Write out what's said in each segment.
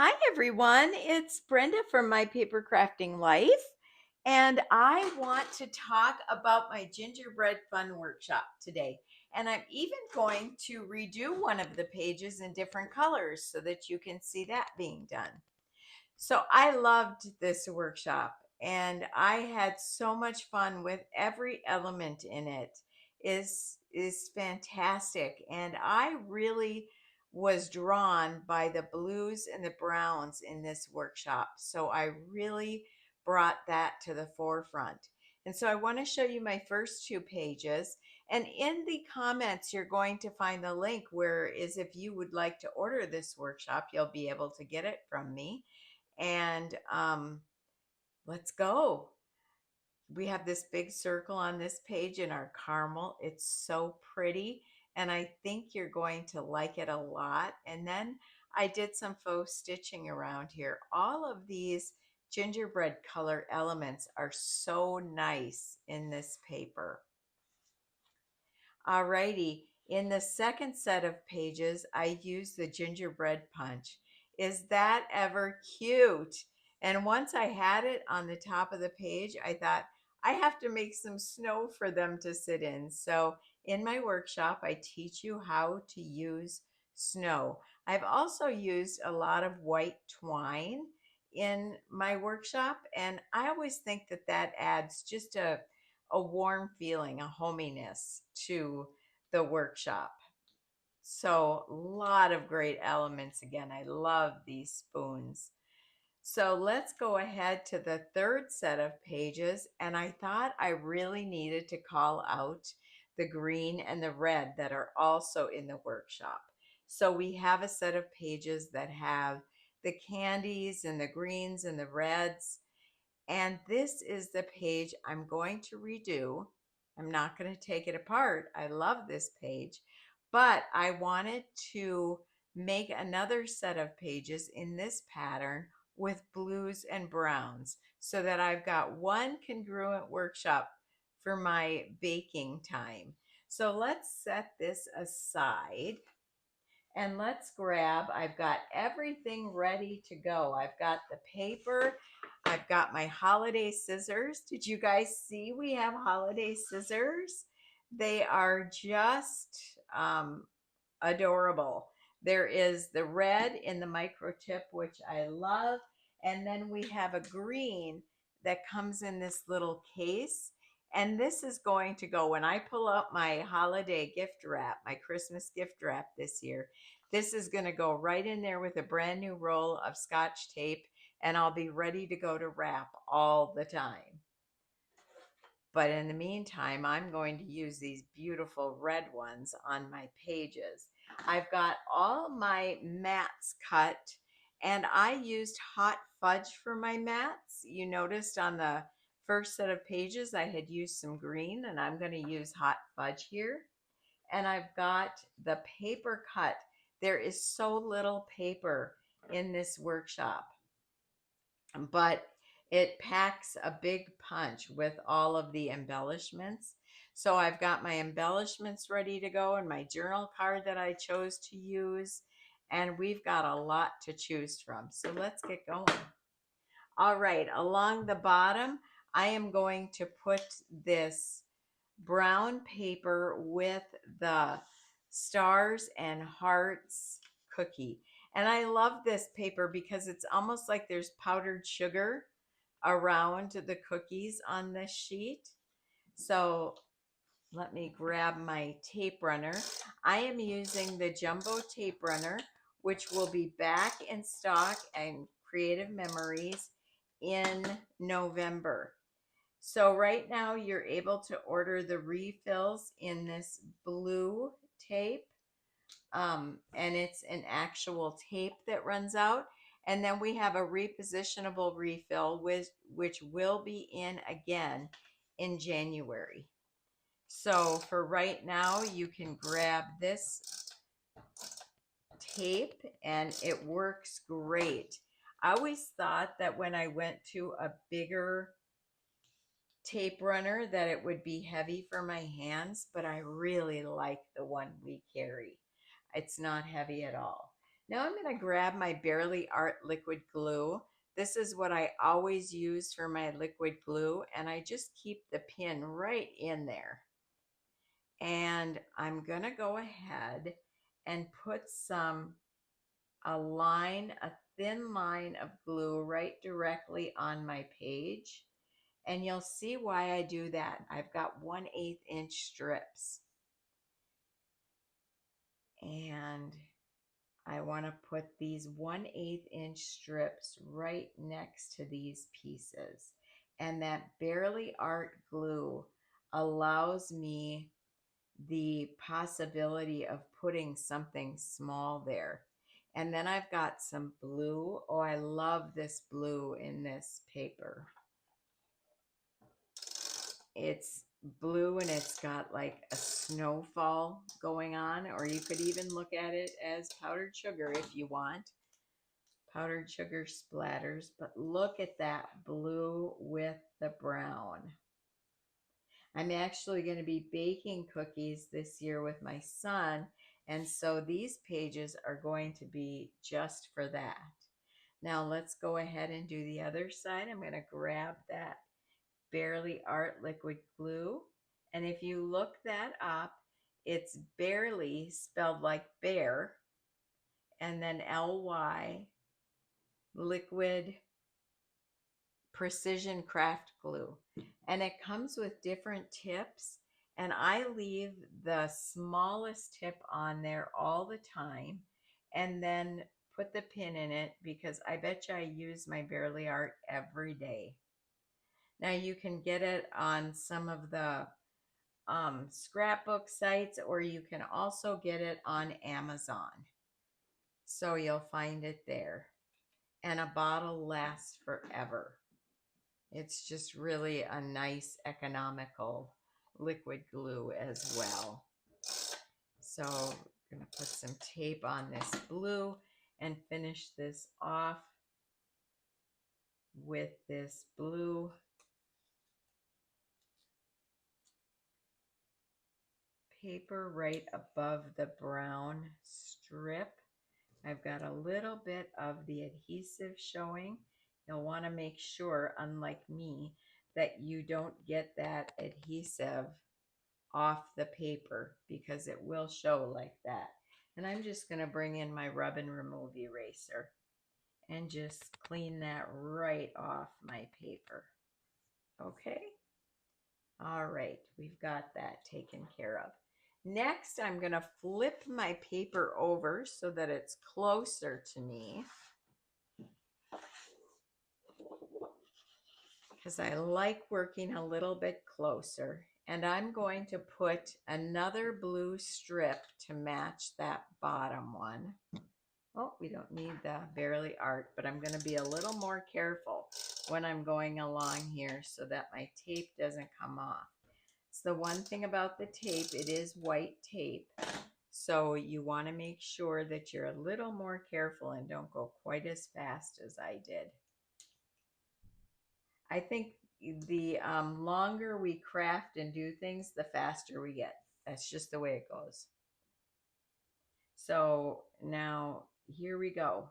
Hi, everyone. It's Brenda from My Paper Crafting Life, and I want to talk about my Gingerbread Fun Workshop today. And I'm even going to redo one of the pages in different colors so that you can see that being done. So I loved this workshop and I had so much fun with every element in it is fantastic, and I really was drawn by the blues and the browns in this workshop. So I really brought that to the forefront. And so I want to show you my first two pages, and in the comments you're going to find the link where is if you would like to order this workshop, you'll be able to get it from me. And let's go. We have this big circle on this page in our caramel. It's so pretty, and I think you're going to like it a lot. And then I did some faux stitching around here. All of these gingerbread color elements are so nice in this paper. Alrighty, in the second set of pages, I use the gingerbread punch. Is that ever cute? And once I had it on the top of the page, I thought I have to make some snow for them to sit in. So in my workshop, I teach you how to use snow. I've also used a lot of white twine in my workshop, and I always think that that adds just a warm feeling, a hominess to the workshop. So, a lot of great elements. Again, I love these spoons. So, let's go ahead to the third set of pages. And I thought I really needed to call out the green and the red that are also in the workshop. So, we have a set of pages that have the candies and the greens and the reds, and this is the page I'm going to redo. I'm not going to take it apart. I love this page, but I wanted to make another set of pages in this pattern with blues and browns so that I've got one congruent workshop for my baking time. So let's set this aside and let's grab, I've got everything ready to go. I've got the paper, I've got my holiday scissors. Did you guys see we have holiday scissors? They are just adorable. There is the red in the micro tip, which I love. And then we have a green that comes in this little case. And this is going to go when I pull out my holiday gift wrap, my Christmas gift wrap this year. This is going to go right in there with a brand new roll of Scotch tape, and I'll be ready to go to wrap all the time. But in the meantime, I'm going to use these beautiful red ones on my pages. I've got all my mats cut, and I used hot fudge for my mats. You noticed on the first set of pages, I had used some green, and I'm going to use hot fudge here. And I've got the paper cut. There is so little paper in this workshop, but it packs a big punch with all of the embellishments. So I've got my embellishments ready to go and my journal card that I chose to use. And we've got a lot to choose from. So let's get going. All right, along the bottom, I am going to put this brown paper with the stars and hearts cookie. And I love this paper because it's almost like there's powdered sugar around the cookies on this sheet. So let me grab my tape runner. I am using the jumbo tape runner, which will be back in stock and Creative Memories in November. So right now you're able to order the refills in this blue tape, and it's an actual tape that runs out. And then we have a repositionable refill which will be in again in January. So for right now, you can grab this tape and it works great. I always thought that when I went to a bigger tape runner that it would be heavy for my hands, but I really like the one we carry. It's not heavy at all. Now I'm going to grab my Barely Art liquid glue. This is what I always use for my liquid glue, and I just keep the pin right in there. And I'm going to go ahead and put a thin line of glue right directly on my page. And you'll see why I do that. I've got 1/8 inch strips. And I want to put these 1/8 inch strips right next to these pieces. And that Barely Art glue allows me the possibility of putting something small there. And then I've got some blue. Oh, I love this blue in this paper. It's blue and it's got like a snowfall going on, or you could even look at it as powdered sugar if you want. Powdered sugar splatters, but look at that blue with the brown. I'm actually going to be baking cookies this year with my son, and so these pages are going to be just for that. Now let's go ahead and do the other side. I'm going to grab that Barely Art liquid glue, and if you look that up, it's barely spelled like bear, and then LY liquid precision craft glue, and it comes with different tips, and I leave the smallest tip on there all the time and then put the pin in it because I bet you I use my Barely Art every day. Now you can get it on some of the scrapbook sites, or you can also get it on Amazon, so you'll find it there. And a bottle lasts forever. It's just really a nice economical liquid glue as well. So I'm going to put some tape on this blue and finish this off with this blue paper right above the brown strip. I've got a little bit of the adhesive showing. You'll want to make sure, unlike me, that you don't get that adhesive off the paper because it will show like that. And I'm just going to bring in my rub and remove eraser and just clean that right off my paper. Okay. All right, we've got that taken care of. Next, I'm going to flip my paper over so that it's closer to me, because I like working a little bit closer. And I'm going to put another blue strip to match that bottom one. Oh, we don't need the Barely Art, but I'm going to be a little more careful when I'm going along here so that my tape doesn't come off. It's the one thing about the tape, it is white tape. So you want to make sure that you're a little more careful and don't go quite as fast as I did. I think the longer we craft and do things, the faster we get. That's just the way it goes. So now here we go.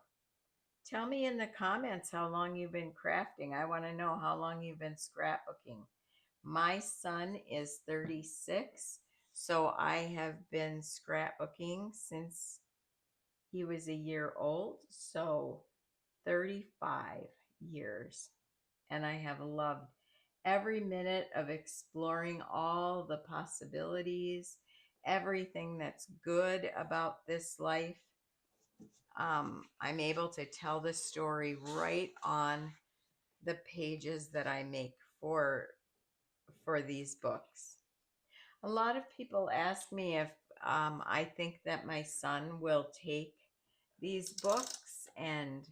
Tell me in the comments how long you've been crafting. I want to know how long you've been scrapbooking. My son is 36, so I have been scrapbooking since he was a year old, so 35 years. And I have loved every minute of exploring all the possibilities, everything that's good about this life. I'm able to tell the story right on the pages that I make for these books. A lot of people ask me if I think that my son will take these books and,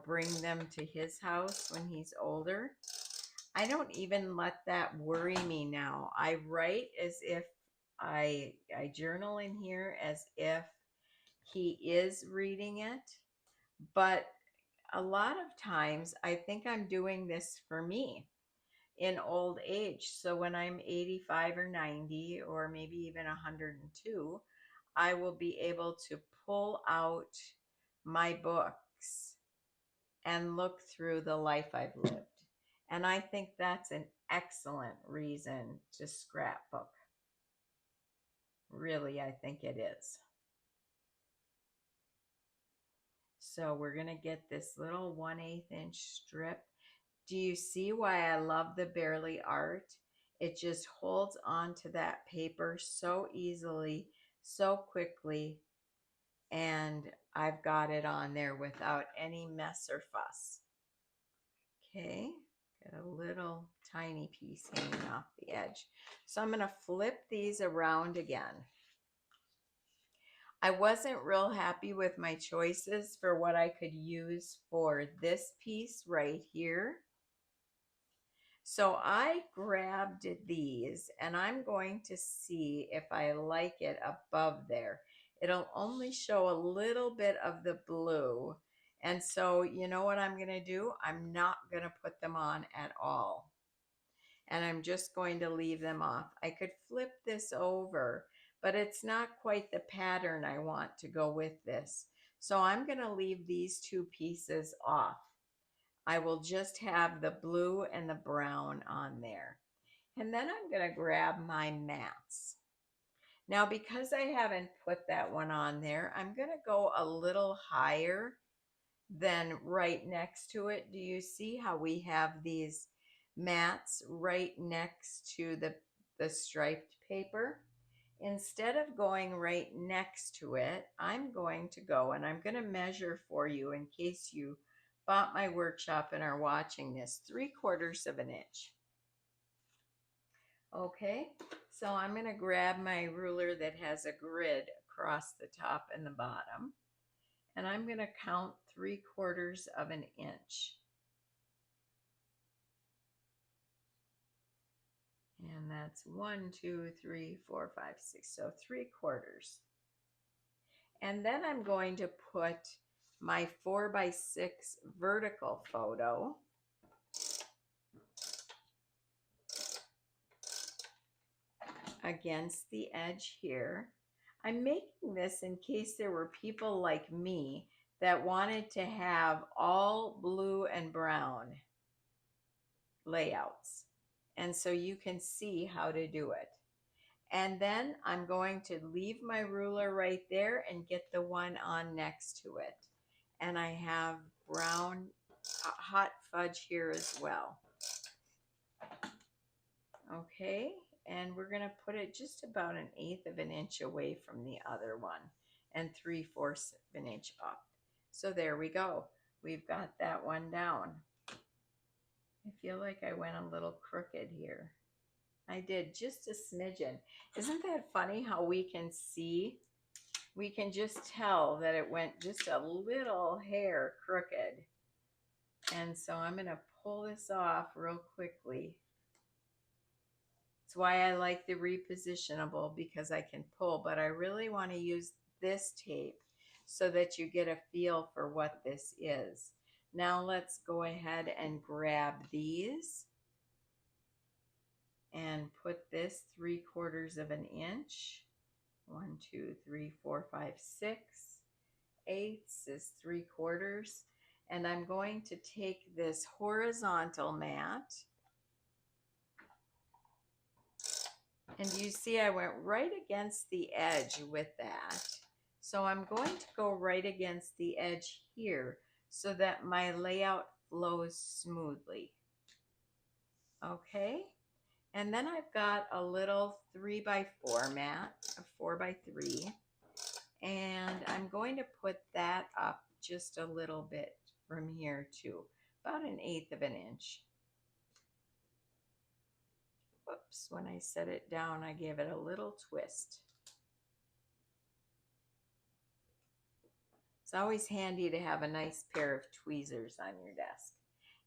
bring them to his house when he's older. I don't even let that worry me now. I write as if I journal in here as if he is reading it, but a lot of times I think I'm doing this for me in old age. So when I'm 85 or 90 or maybe even 102, I will be able to pull out my books and look through the life I've lived. And I think that's an excellent reason to scrapbook. Really, I think it is. So we're going to get this little 1/8 inch strip. Do you see why I love the Barely Art? It just holds onto that paper so easily, so quickly, and I've got it on there without any mess or fuss. Okay, got a little tiny piece hanging off the edge. So I'm going to flip these around again. I wasn't real happy with my choices for what I could use for this piece right here. So I grabbed these and I'm going to see if I like it above there. It'll only show a little bit of the blue. And so you know what I'm going to do? I'm not going to put them on at all. And I'm just going to leave them off. I could flip this over, but it's not quite the pattern I want to go with this. So I'm going to leave these two pieces off. I will just have the blue and the brown on there. And then I'm going to grab my mats. Now, because I haven't put that one on there, I'm going to go a little higher than right next to it. Do you see how we have these mats right next to the striped paper? Instead of going right next to it, I'm going to go and I'm going to measure for you in case you bought my workshop and are watching this, 3/4 of an inch. Okay, so I'm going to grab my ruler that has a grid across the top and the bottom, and I'm going to count 3/4 of an inch. And that's 1, 2, 3, 4, 5, 6. So 3/4. And then I'm going to put my 4x6 vertical photo against the edge here. I'm making this in case there were people like me that wanted to have all blue and brown layouts. And so you can see how to do it. And then I'm going to leave my ruler right there and get the one on next to it. And I have brown hot fudge here as well. Okay, and we're going to put it just about 1/8 of an inch away from the other one and 3/4 of an inch up. So there we go. We've got that one down. I feel like I went a little crooked here. I did just a smidgen. Isn't that funny how we can see? We can just tell that it went just a little hair crooked. And so I'm going to pull this off real quickly. That's why I like the repositionable, because I can pull, but I really want to use this tape so that you get a feel for what this is. Now let's go ahead and grab these and put this 3/4 of an inch. 1, 2, 3, 4, 5, 6. 1/8 is 3/4. And I'm going to take this horizontal mat. And you see I went right against the edge with that. So I'm going to go right against the edge here so that my layout flows smoothly. Okay, and then I've got a little 3x4 mat, a 4x3, and I'm going to put that up just a little bit from here too, about 1/8 of an inch. Whoops, when I set it down, I gave it a little twist. It's always handy to have a nice pair of tweezers on your desk.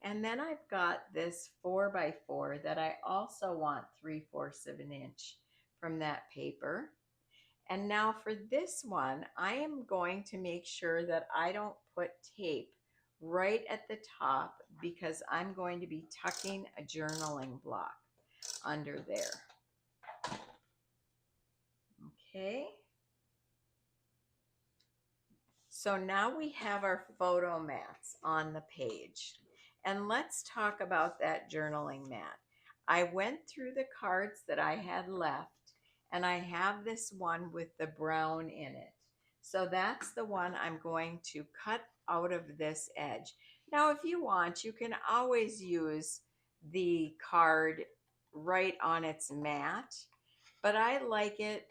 And then I've got this 4x4 that I also want 3/4 of an inch from that paper. And now for this one, I am going to make sure that I don't put tape right at the top because I'm going to be tucking a journaling block under there. Okay. So now we have our photo mats on the page. And let's talk about that journaling mat. I went through the cards that I had left, and I have this one with the brown in it. So that's the one I'm going to cut out of this edge. Now, if you want, you can always use the card right on its mat, but I like it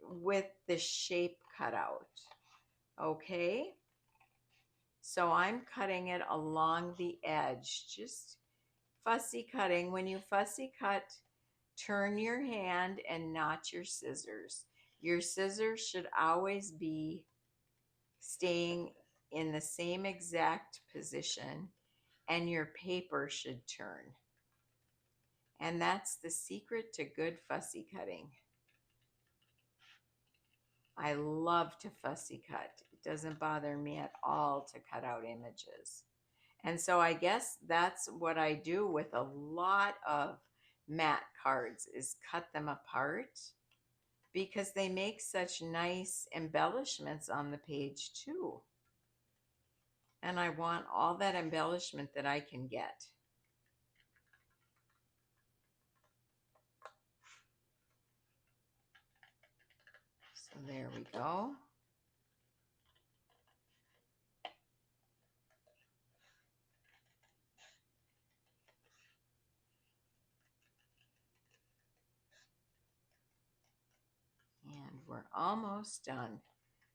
with the shape cut out. Okay, so I'm cutting it along the edge, just fussy cutting. When you fussy cut, turn your hand and not your scissors. Your scissors should always be staying in the same exact position, and your paper should turn. And that's the secret to good fussy cutting. I love to fussy cut. It doesn't bother me at all to cut out images. And so I guess that's what I do with a lot of mat cards is cut them apart because they make such nice embellishments on the page too. And I want all that embellishment that I can get. So there we go. And we're almost done.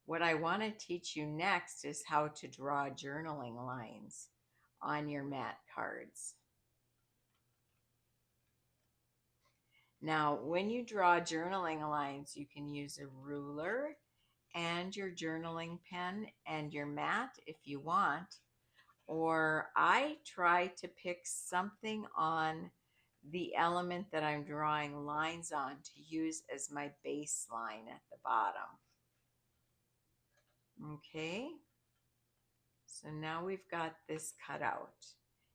What I want to teach you next is how to draw journaling lines on your mat cards. Now, when you draw journaling lines, you can use a ruler and your journaling pen and your mat if you want. Or I try to pick something on the element that I'm drawing lines on to use as my baseline at the bottom. Okay, so now we've got this cut out,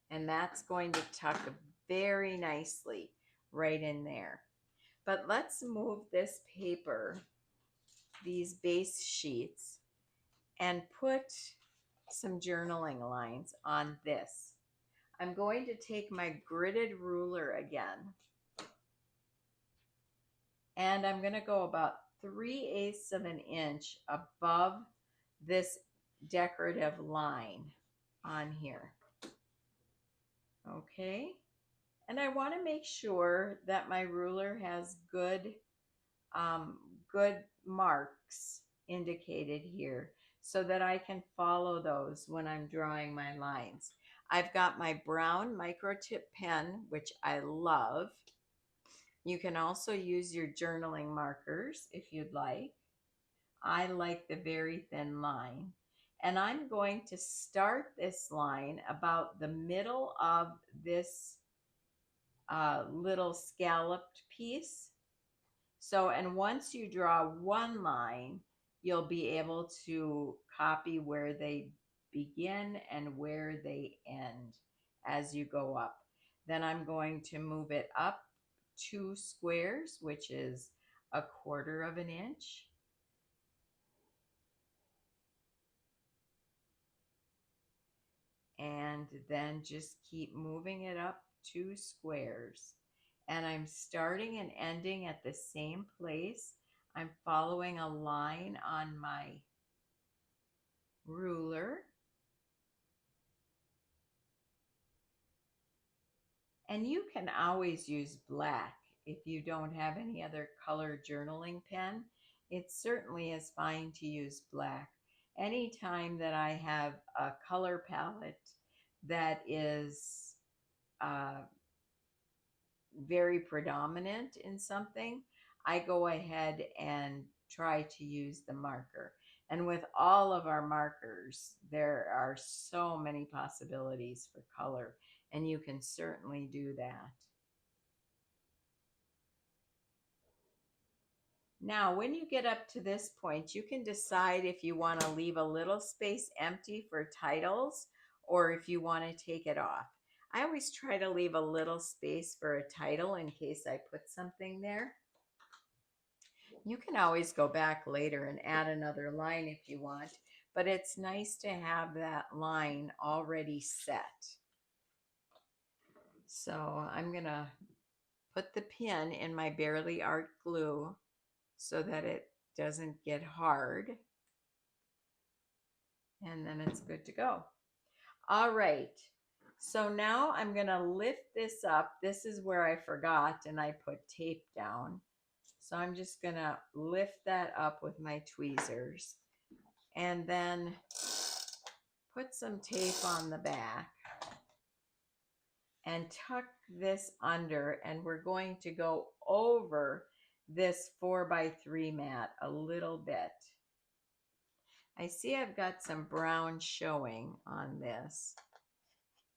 and that's going to tuck very nicely right in there. But let's move this paper, these base sheets, and put some journaling lines on this. I'm going to take my gridded ruler again, and I'm going to go about 3/8 of an inch above this decorative line on here. Okay, and I want to make sure that my ruler has um, good marks indicated here so that I can follow those when I'm drawing my lines. I've got my brown microtip pen, which I love. You can also use your journaling markers if you'd like. I like the very thin line. And I'm going to start this line about the middle of this little scalloped piece. So, and once you draw one line, you'll be able to copy where they begin and where they end as you go up. Then I'm going to move it up 2 squares, which is 1/4 of an inch. And then just keep moving it up 2 squares. And I'm starting and ending at the same place. I'm following a line on my ruler. And you can always use black if you don't have any other color journaling pen. It certainly is fine to use black. Anytime that I have a color palette that is uh, very predominant in something, I go ahead and try to use the marker. And with all of our markers, there are so many possibilities for color, and you can certainly do that. Now, when you get up to this point, you can decide if you want to leave a little space empty for titles or if you want to take it off. I always try to leave a little space for a title in case I put something there. You can always go back later and add another line if you want, but it's nice to have that line already set. So I'm gonna put the pin in my Barely Art glue so that it doesn't get hard. And then it's good to go. All right. So now I'm going to lift this up. This is where I forgot and I put tape down. So I'm just going to lift that up with my tweezers and then put some tape on the back and tuck this under, and we're going to go over this 4x3 mat a little bit. I see I've got some brown showing on this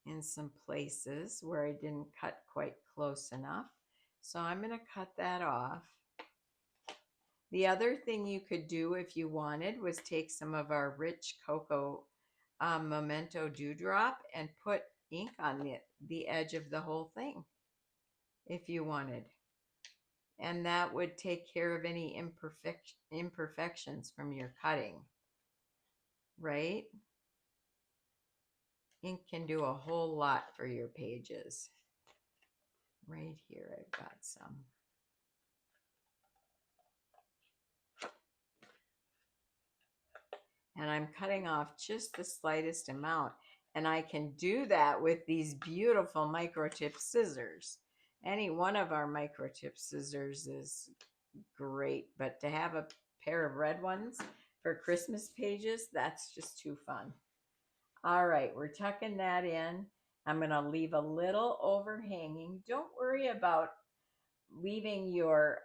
in some places where I didn't cut quite close enough. So I'm going to cut that off. The other thing you could do if you wanted was take some of our rich cocoa memento dewdrop and put ink on the edge of the whole thing if you wanted. And that would take care of any imperfections from your cutting, right? Ink can do a whole lot for your pages. Right here, I've got some. And I'm cutting off just the slightest amount. And I can do that with these beautiful microtip scissors. Any one of our microtip scissors is great, but to have a pair of red ones for Christmas pages, that's just too fun. All right, we're tucking that in. I'm going to leave a little overhanging. Don't worry about leaving your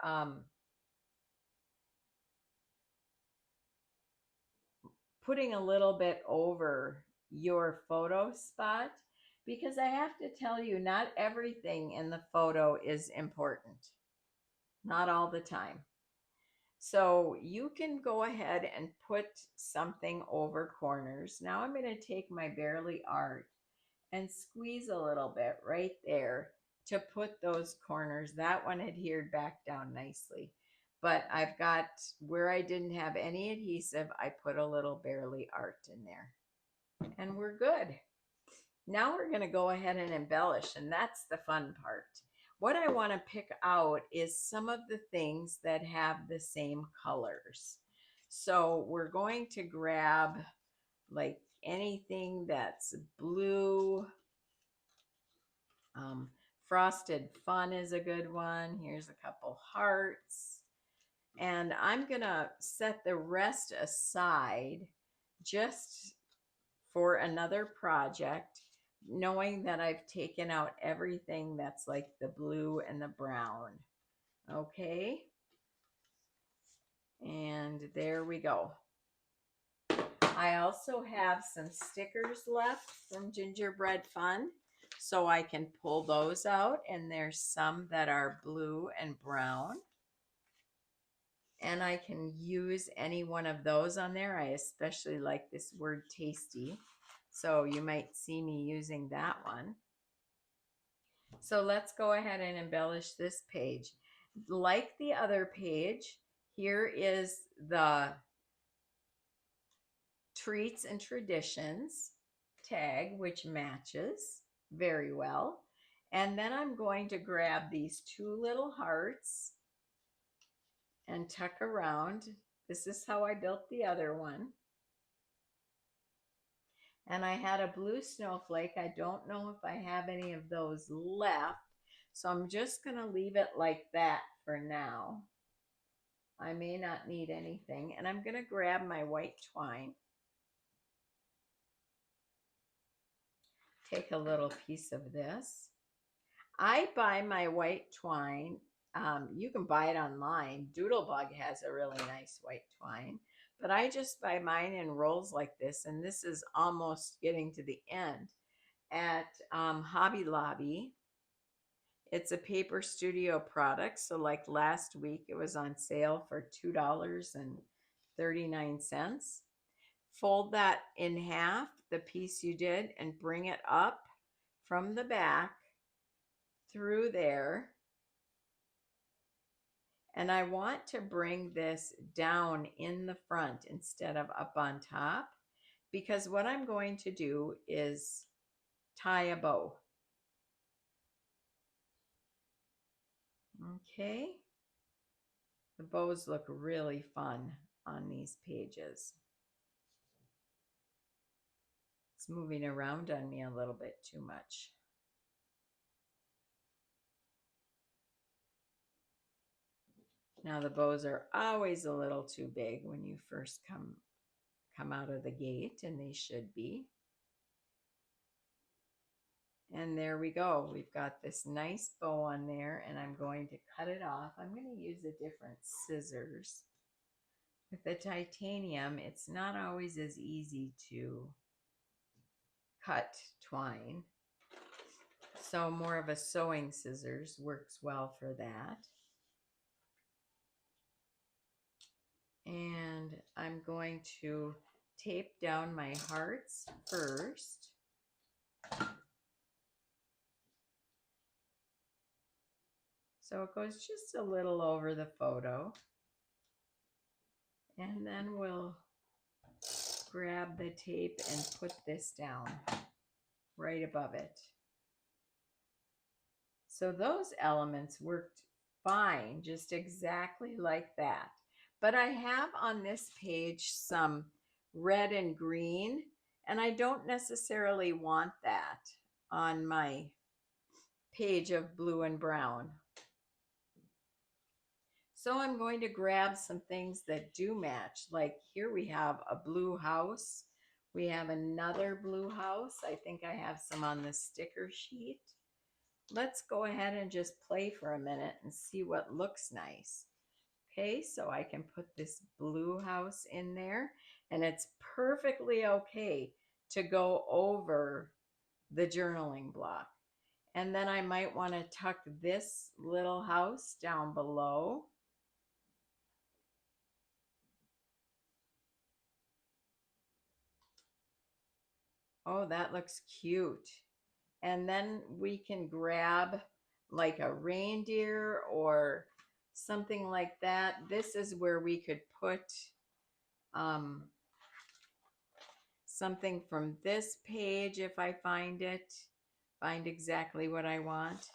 putting a little bit over your photo spot, because I have to tell you, not everything in the photo is important. Not all the time. So you can go ahead and put something over corners. Now I'm going to take my Barely Art and squeeze a little bit right there to put those corners. That one adhered back down nicely. But I've got, where I didn't have any adhesive, I put a little Barely Art in there. And we're good. Now we're going to go ahead and embellish, and that's the fun part. What I want to pick out is some of the things that have the same colors. So we're going to grab like anything that's blue. Frosted Fun is a good one. Here's a couple hearts. And I'm going to set the rest aside just for another project, knowing that I've taken out everything that's like the blue and the brown. Okay. And there we go. I also have some stickers left from Gingerbread Fun, so I can pull those out, and there's some that are blue and brown. And I can use any one of those on there. I especially like this word tasty, so you might see me using that one. So let's go ahead and embellish this page. Like the other page, here is the Treats and Traditions tag, which matches very well. And then I'm going to grab these two little hearts and tuck around. This is how I built the other one. And I had a blue snowflake. I don't know if I have any of those left, so I'm just going to leave it like that for now. I may not need anything. And I'm going to grab my white twine. Take a little piece of this. I buy my white twine. You can buy it online. Doodlebug has a really nice white twine. But I just buy mine in rolls like this. And this is almost getting to the end. At Hobby Lobby. It's a Paper Studio product. So like last week, it was on sale for $2.39. Fold that in half, the piece you did, and bring it up from the back through there. And I want to bring this down in the front instead of up on top. because what I'm going to do is tie a bow. Okay. The bows look really fun on these pages. It's moving around on me a little bit too much. Now the bows are always a little too big when you first come out of the gate, and they should be. And there we go. We've got this nice bow on there, and I'm going to cut it off. I'm going to use a different scissors. With the titanium, it's not always as easy to cut twine. So more of a sewing scissors works well for that. And I'm going to tape down my hearts first. So it goes just a little over the photo. And then we'll grab the tape and put this down right above it. So those elements worked fine, just exactly like that. But I have on this page some red and green, and I don't necessarily want that on my page of blue and brown. So I'm going to grab some things that do match. Like here we have a blue house. We have another blue house. I think I have some on the sticker sheet. Let's go ahead and just play for a minute and see what looks nice. Okay, so I can put this blue house in there, and it's perfectly okay to go over the journaling block. And then I might want to tuck this little house down below. Oh, that looks cute. And then we can grab like a reindeer or something like that. This is where we could put something from this page if I find it, find exactly what I want.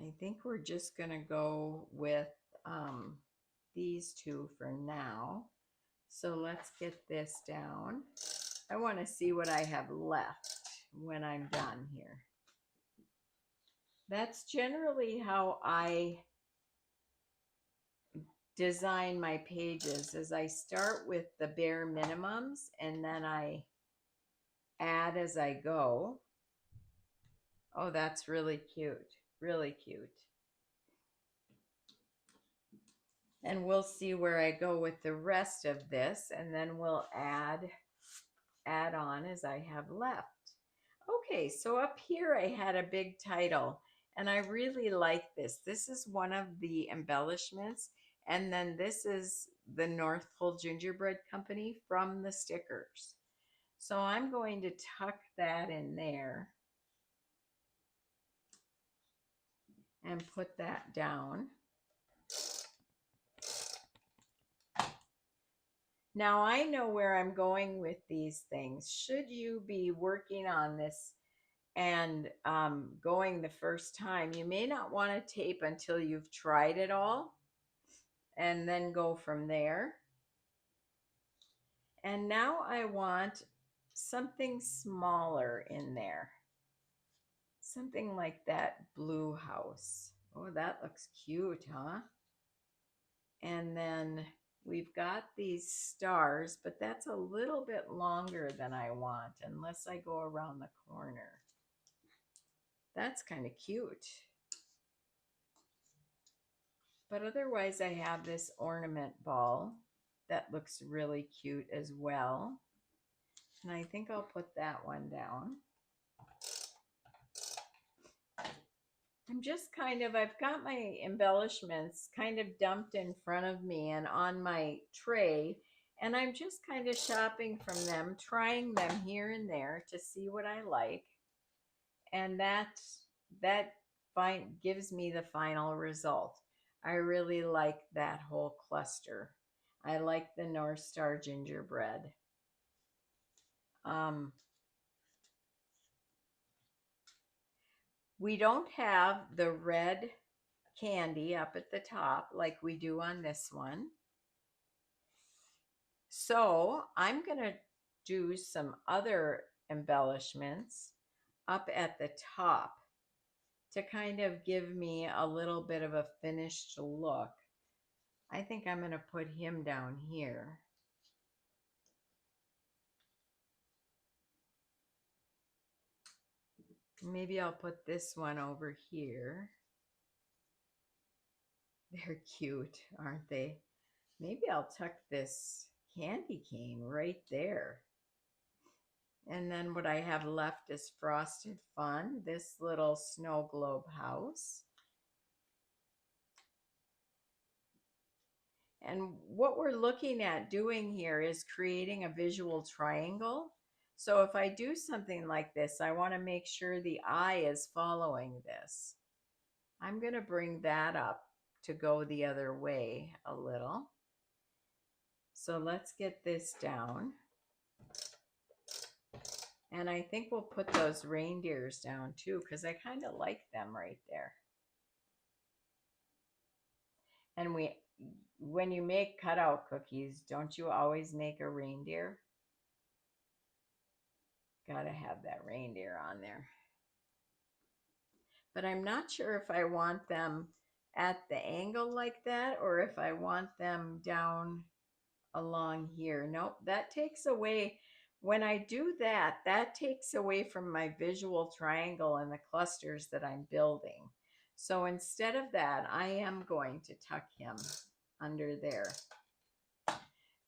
I think we're just going to go with these two for now. So let's get this down. I want to see what I have left when I'm done here. That's generally how I design my pages, is I start with the bare minimums and then I add as I go. Oh, that's really cute. Really cute. And we'll see where I go with the rest of this, and then we'll add on as I have left. Okay, so up here I had a big title, and I really like this. This is one of the embellishments, and then this is the North Pole Gingerbread Company from the stickers. So I'm going to tuck that in there and put that down. Now I know where I'm going with these things. Should you be working on this and going the first time, you may not want to tape until you've tried it all and then go from there. And now I want something smaller in there. Something like that blue house. Oh, that looks cute, huh? And then we've got these stars, but that's a little bit longer than I want unless I go around the corner. That's kind of cute. But otherwise I have this ornament ball that looks really cute as well. And I think I'll put that one down. I'm just I've got my embellishments kind of dumped in front of me and on my tray, and I'm just kind of shopping from them, trying them here and there to see what I like. And that gives me the final result. I really like that whole cluster. I like the North Star gingerbread. Um, we don't have the red candy up at the top like we do on this one. So I'm going to do some other embellishments up at the top to kind of give me a little bit of a finished look. I think I'm going to put him down here. Maybe I'll put this one over here. They're cute, aren't they? Maybe I'll tuck this candy cane right there. And then what I have left is Frosted Fun, this little snow globe house. And what we're looking at doing here is creating a visual triangle. So if I do something like this, I want to make sure the eye is following this. I'm going to bring that up to go the other way a little. So let's get this down. And I think we'll put those reindeers down too, because I kind of like them right there. And when you make cutout cookies, don't you always make a reindeer? Gotta have that reindeer on there. But I'm not sure if I want them at the angle like that or if I want them down along here. Nope, that takes away, when I do that, that takes away from my visual triangle and the clusters that I'm building. So instead of that, I am going to tuck him under there.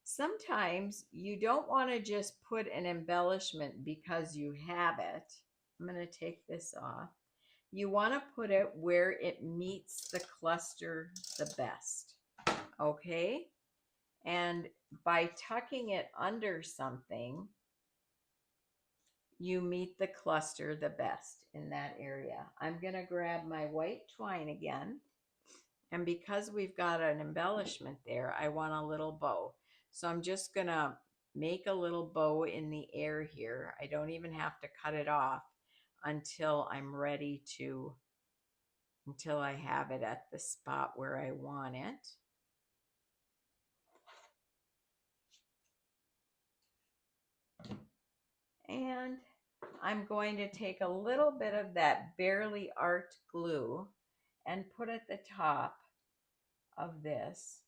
Sometimes you don't want to just put an embellishment because you have it. I'm going to take this off. You want to put it where it meets the cluster the best. Okay? And by tucking it under something, you meet the cluster the best in that area. I'm going to grab my white twine again. And because we've got an embellishment there, I want a little bow. So I'm just going to make a little bow in the air here. I don't even have to cut it off until I'm ready to, until I have it at the spot where I want it. And I'm going to take a little bit of that Barely Art glue and put at the top of this.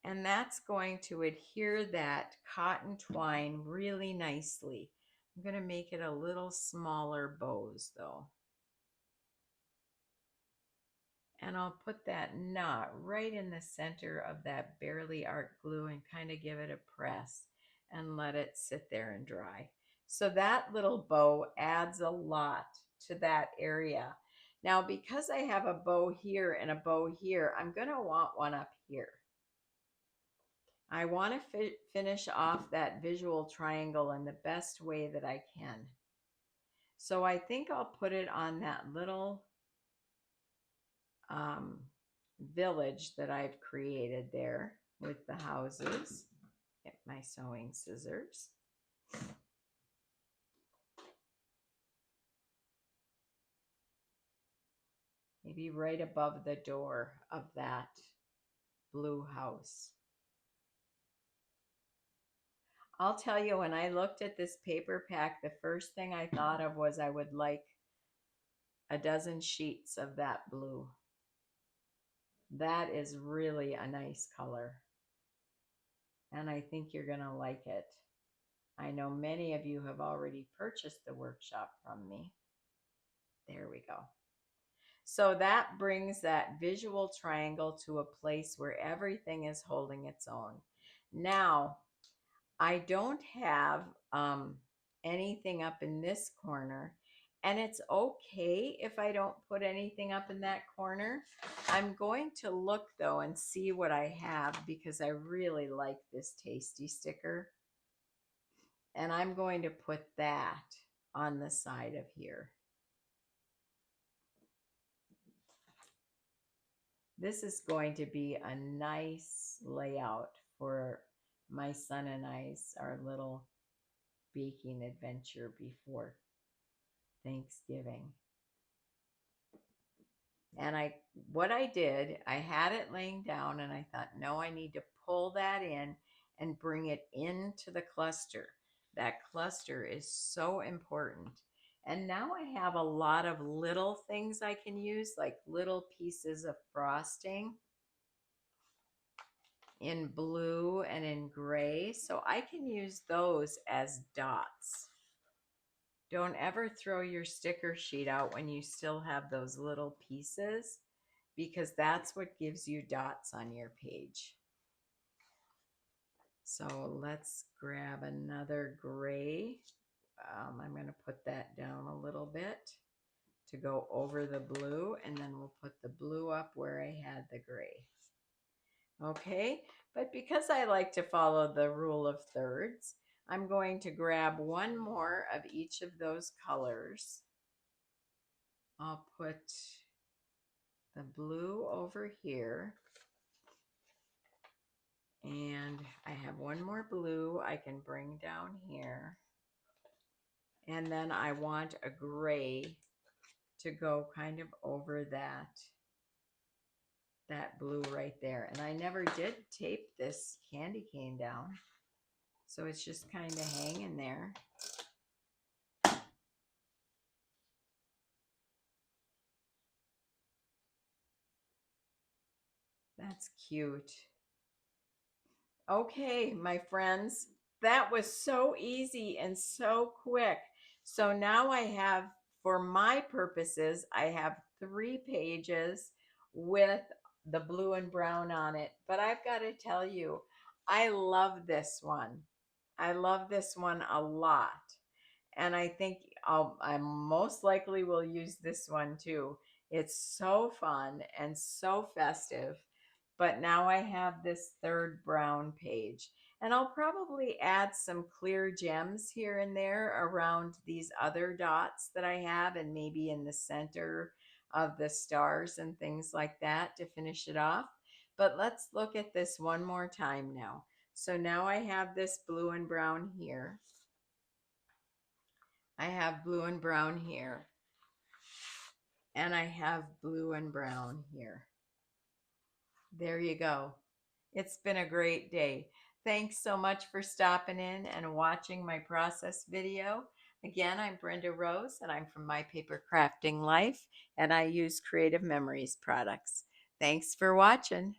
And that's going to adhere that cotton twine really nicely. I'm going to make it a little smaller bows though. And I'll put that knot right in the center of that Barely Art glue and kind of give it a press and let it sit there and dry. So that little bow adds a lot to that area. Now, because I have a bow here and a bow here, I'm going to want one up here. I want to finish off that visual triangle in the best way that I can. So I think I'll put it on that little village that I've created there with the houses. Get my sewing scissors. Maybe right above the door of that blue house. I'll tell you, when I looked at this paper pack, the first thing I thought of was I would like a dozen sheets of that blue. That is really a nice color. And I think you're going to like it. I know many of you have already purchased the workshop from me. There we go. So that brings that visual triangle to a place where everything is holding its own. Now, I don't have anything up in this corner, and it's okay if I don't put anything up in that corner. I'm going to look though and see what I have because I really like this tasty sticker. And I'm going to put that on the side of here. This is going to be a nice layout for my son and I's, our little baking adventure before Thanksgiving. And what I did, I had it laying down and I thought, no, I need to pull that in and bring it into the cluster. That cluster is so important. And now I have a lot of little things I can use, like little pieces of frosting in blue and in gray. So I can use those as dots. Don't ever throw your sticker sheet out when you still have those little pieces, because that's what gives you dots on your page. So let's grab another gray. I'm going to put that down a little bit to go over the blue, and then we'll put the blue up where I had the gray. Okay, but because I like to follow the rule of thirds, I'm going to grab one more of each of those colors. I'll put the blue over here. And I have one more blue I can bring down here. And then I want a gray to go kind of over that blue right there. And I never did tape this candy cane down, so it's just kind of hanging there. That's cute. Okay, my friends, that was so easy and so quick. So now I have, for my purposes, I have 3 pages with the blue and brown on it. But I've got to tell you, I love this one. I love this one a lot. And I think I most likely will use this one too. It's so fun and so festive. But now I have this third brown page. And I'll probably add some clear gems here and there around these other dots that I have, and maybe in the center of the stars and things like that to finish it off. But let's look at this one more time now. So now I have this blue and brown here. I have blue and brown here. And I have blue and brown here. There you go. It's been a great day. Thanks so much for stopping in and watching my process video. Again, I'm Brenda Rose, and I'm from My Paper Crafting Life, and I use Creative Memories products. Thanks for watching.